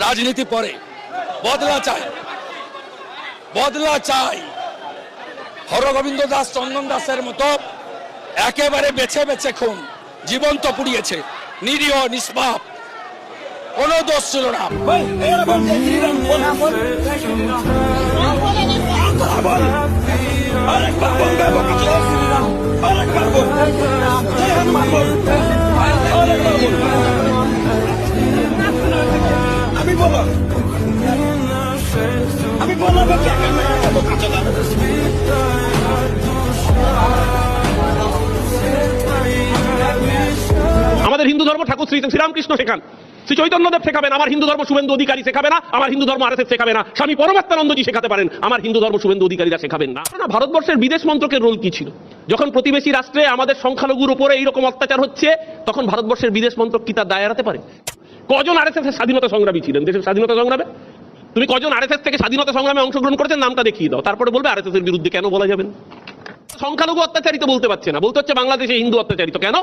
রাজনীতি পরে, বদলা চাই, বদলা চাই। হরগোবিন্দ দাস, চন্দন দাসের মতো একেবারে বেছে বেছে খুন, জীবন্ত পুড়িয়েছে, নিরীহ নিষ্পাপ, কোনো দোষ ছিল না। আমাদের হিন্দু ধর্ম ঠাকুর শ্রীরামকৃষ্ণ শেখান, শ্রী চৈতন্যদেব শেখাবেন। আমার হিন্দু ধর্ম শুভেন্দু অধিকারী শেখাবে না, আমার হিন্দু ধর্ম আরএসএস শেখাবে না, স্বামী পরমাত্মানন্দজি শেখাতে পারেন, আমার হিন্দু ধর্ম শুভেন্দু অধিকারীরা শেখাবেন না। ভারতবর্ষের বিদেশ মন্ত্রকের রোল কি ছিল? যখন প্রতিবেশী রাষ্ট্রে আমাদের সংখ্যালঘুর উপরে এইরকম অত্যাচার হচ্ছে, তখন ভারতবর্ষের বিদেশ মন্ত্রক কি তার দায় এড়াতে পারে? কজন আরএসএস এর স্বাধীনতা সংগ্রামী ছিলেন দেশের স্বাধীনতা সংগ্রামে? তুমি কজন আরএসএস থেকে স্বাধীনতা সংগ্রামে অংশগ্রহণ করেছেন নামটা দেখিয়ে দাও, তারপরে বলবে আরএসএস এর বিরুদ্ধে কেন বলা যাবেন। সংখ্যালঘু অত্যাচারিত বলতে পারছে না, বলতে হচ্ছে বাংলাদেশে হিন্দু অত্যাচারিত। কেন?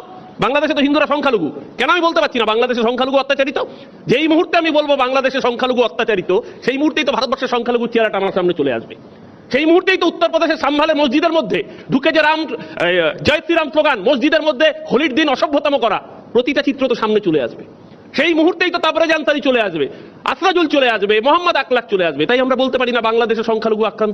বাংলাদেশে তো হিন্দুরা সংখ্যালঘু, কেন আমি বলতে পারছি না বাংলাদেশে সংখ্যালঘু অত্যাচারিত? যেই মুহূর্তে আমি বলবো বাংলাদেশে সংখ্যালঘু অত্যাচারিত, সেই মুহূর্তেই তো ভারতবর্ষের সংখ্যালঘু চেহারাটা আমার সামনে চলে আসবে। সেই মুহূর্তেই তো উত্তরপ্রদেশের সাম্ভালে মসজিদের মধ্যে ঢুকে যে জয় শ্রীরাম স্লোগান, মসজিদের মধ্যে হোলির দিন অসভ্যতম করা, প্রতিটা চিত্র তো সামনে চলে আসবে। সেই মুহূর্তেই তো তারপরে জানতারি চলে আসবে, আসরাজুল চলে আসবে, মোহাম্মদ আকলাক চলে আসবে। তাই আমরা বলতে পারি না বাংলাদেশের সংখ্যালঘু আক্রান্ত।